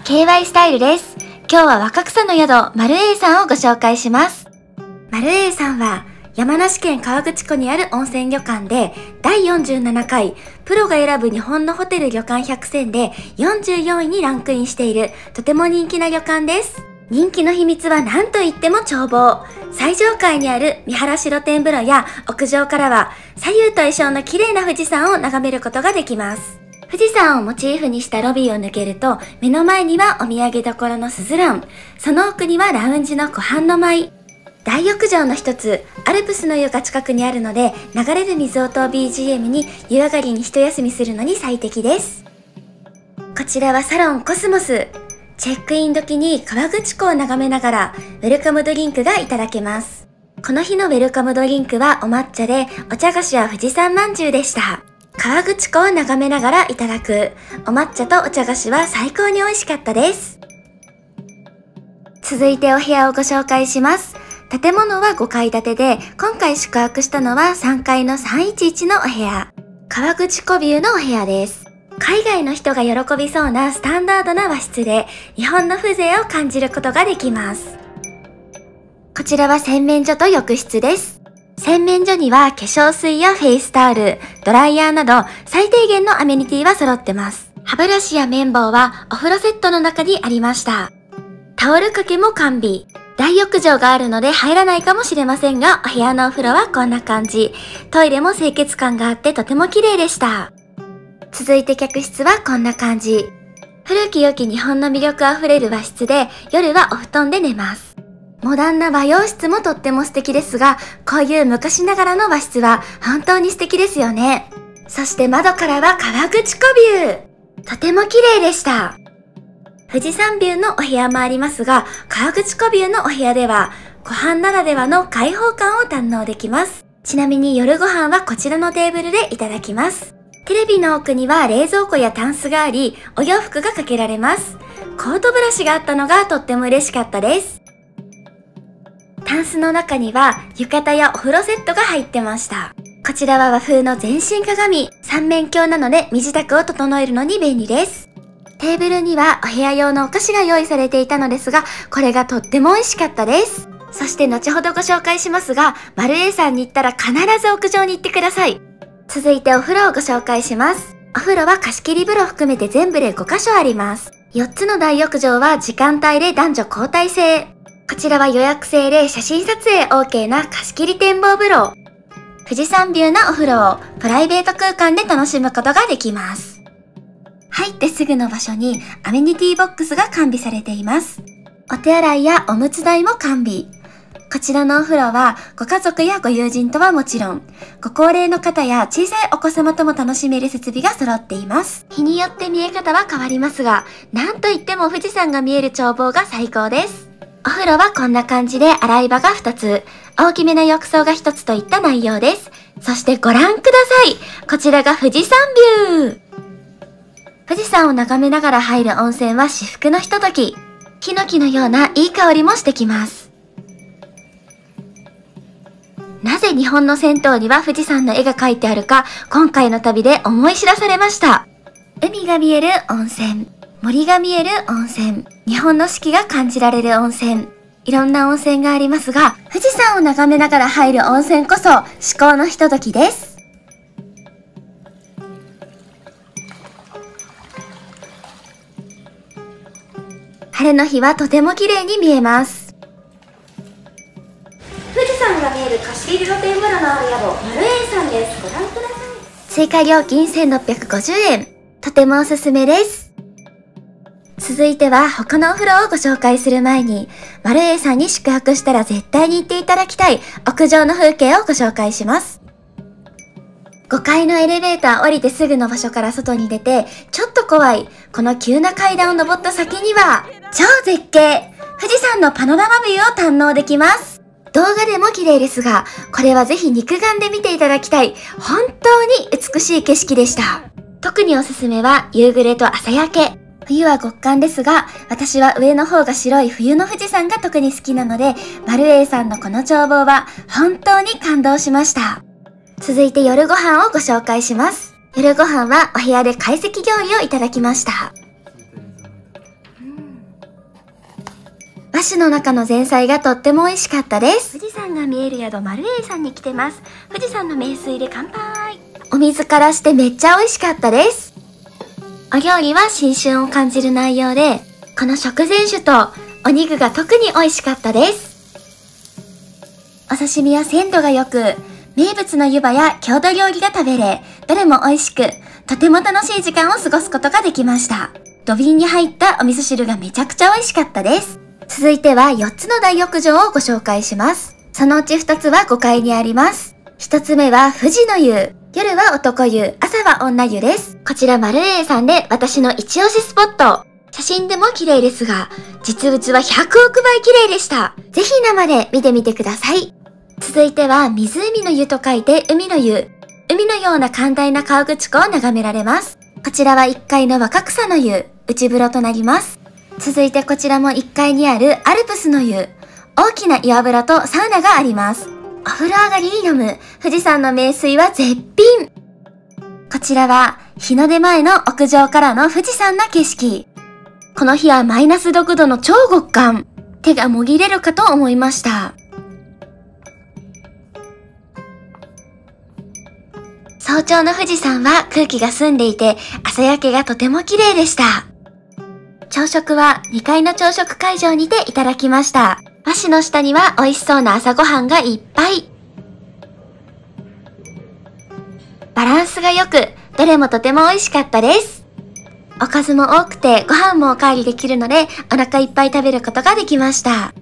KY スタイルです。今日は若草の宿マル A さんをご紹介します。マル A さんは山梨県河口湖にある温泉旅館で第47回プロが選ぶ日本のホテル旅館100選で44位にランクインしているとても人気な旅館です。人気の秘密は何といっても眺望。最上階にある見晴らし露天風呂や屋上からは左右対称の綺麗な富士山を眺めることができます。富士山をモチーフにしたロビーを抜けると、目の前にはお土産所のすずらん、その奥にはラウンジの湖畔の舞。大浴場の一つ、アルプスの湯が近くにあるので、流れる水音を BGM に湯上がりに一休みするのに最適です。こちらはサロンコスモス。チェックイン時に河口湖を眺めながら、ウェルカムドリンクがいただけます。この日のウェルカムドリンクはお抹茶で、お茶菓子は富士山まんじゅうでした。河口湖を眺めながらいただくお抹茶とお茶菓子は最高に美味しかったです。続いてお部屋をご紹介します。建物は5階建てで、今回宿泊したのは3階の311のお部屋。河口湖ビューのお部屋です。海外の人が喜びそうなスタンダードな和室で、日本の風情を感じることができます。こちらは洗面所と浴室です。洗面所には化粧水やフェイスタオル、ドライヤーなど最低限のアメニティは揃ってます。歯ブラシや綿棒はお風呂セットの中にありました。タオル掛けも完備。大浴場があるので入らないかもしれませんが、お部屋のお風呂はこんな感じ。トイレも清潔感があってとても綺麗でした。続いて客室はこんな感じ。古き良き日本の魅力あふれる和室で、夜はお布団で寝ます。モダンな和洋室もとっても素敵ですが、こういう昔ながらの和室は本当に素敵ですよね。そして窓からは河口湖ビュー。とても綺麗でした。富士山ビューのお部屋もありますが、河口湖ビューのお部屋では、湖畔ならではの開放感を堪能できます。ちなみに夜ご飯はこちらのテーブルでいただきます。テレビの奥には冷蔵庫やタンスがあり、お洋服がかけられます。コートブラシがあったのがとっても嬉しかったです。タンスの中には浴衣やお風呂セットが入ってました。こちらは和風の全身鏡、三面鏡なので身支度を整えるのに便利です。テーブルにはお部屋用のお菓子が用意されていたのですが、これがとっても美味しかったです。そして後ほどご紹介しますが、マル A さんに行ったら必ず屋上に行ってください。続いてお風呂をご紹介します。お風呂は貸し切り風呂含めて全部で5カ所あります。4つの大浴場は時間帯で男女交代制。こちらは予約制で写真撮影 OK な貸し切り展望風呂。富士山ビューなお風呂をプライベート空間で楽しむことができます。入ってすぐの場所にアメニティボックスが完備されています。お手洗いやおむつ台も完備。こちらのお風呂はご家族やご友人とはもちろん、ご高齢の方や小さいお子様とも楽しめる設備が揃っています。日によって見え方は変わりますが、なんといっても富士山が見える眺望が最高です。お風呂はこんな感じで洗い場が2つ、大きめな浴槽が1つといった内容です。そしてご覧ください。こちらが富士山ビュー。富士山を眺めながら入る温泉は至福のひととき。ヒノキのようないい香りもしてきます。なぜ日本の銭湯には富士山の絵が描いてあるか、今回の旅で思い知らされました。海が見える温泉。森が見える温泉。日本の四季が感じられる温泉。いろんな温泉がありますが、富士山を眺めながら入る温泉こそ至高のひとときです。晴れの日はとても綺麗に見えます。富士山が見える貸し切り露天風呂のある宿、マル A さんです。ご覧ください。追加料金1650円。とてもおすすめです。続いては他のお風呂をご紹介する前に、マル A さんに宿泊したら絶対に行っていただきたい屋上の風景をご紹介します。5階のエレベーター降りてすぐの場所から外に出て、ちょっと怖いこの急な階段を登った先には、超絶景富士山のパノラマビューを堪能できます。動画でも綺麗ですが、これはぜひ肉眼で見ていただきたい本当に美しい景色でした。特におすすめは夕暮れと朝焼け。冬は極寒ですが、私は上の方が白い冬の富士山が特に好きなので、マル A さんのこの眺望は本当に感動しました。続いて夜ご飯をご紹介します。夜ご飯はお部屋で懐石料理をいただきました。シの中の前菜がとっても美味しかったです。富士山が見える宿マルエイさんに来てます。富士山の名水で乾杯。お水からしてめっちゃ美味しかったです。お料理は新春を感じる内容で、この食前酒とお肉が特に美味しかったです。お刺身は鮮度が良く、名物の湯葉や郷土料理が食べれ、どれも美味しく、とても楽しい時間を過ごすことができました。土瓶に入ったお味噌汁がめちゃくちゃ美味しかったです。続いては4つの大浴場をご紹介します。そのうち2つは5階にあります。1つ目は富士の湯。夜は男湯、朝は女湯です。こちらマルエイさんで私の一押しスポット。写真でも綺麗ですが、実物は100億倍綺麗でした。ぜひ生で見てみてください。続いては湖の湯と書いて海の湯。海のような寛大な河口湖を眺められます。こちらは1階の若草の湯、内風呂となります。続いてこちらも1階にあるアルプスの湯。大きな岩風呂とサウナがあります。お風呂上がりに飲む富士山の名水は絶品。こちらは日の出前の屋上からの富士山の景色。この日はマイナス6度の超極寒。手がもぎれるかと思いました。早朝の富士山は空気が澄んでいて朝焼けがとても綺麗でした。朝食は2階の朝食会場にていただきました。和紙の下には美味しそうな朝ごはんがいっぱい。バランスが良く、どれもとても美味しかったです。おかずも多くてご飯もおかわりできるのでお腹いっぱい食べることができました。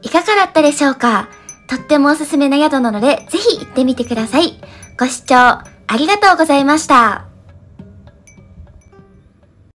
いかがだったでしょうか？とってもおすすめな宿なのでぜひ行ってみてください。ご視聴ありがとうございました。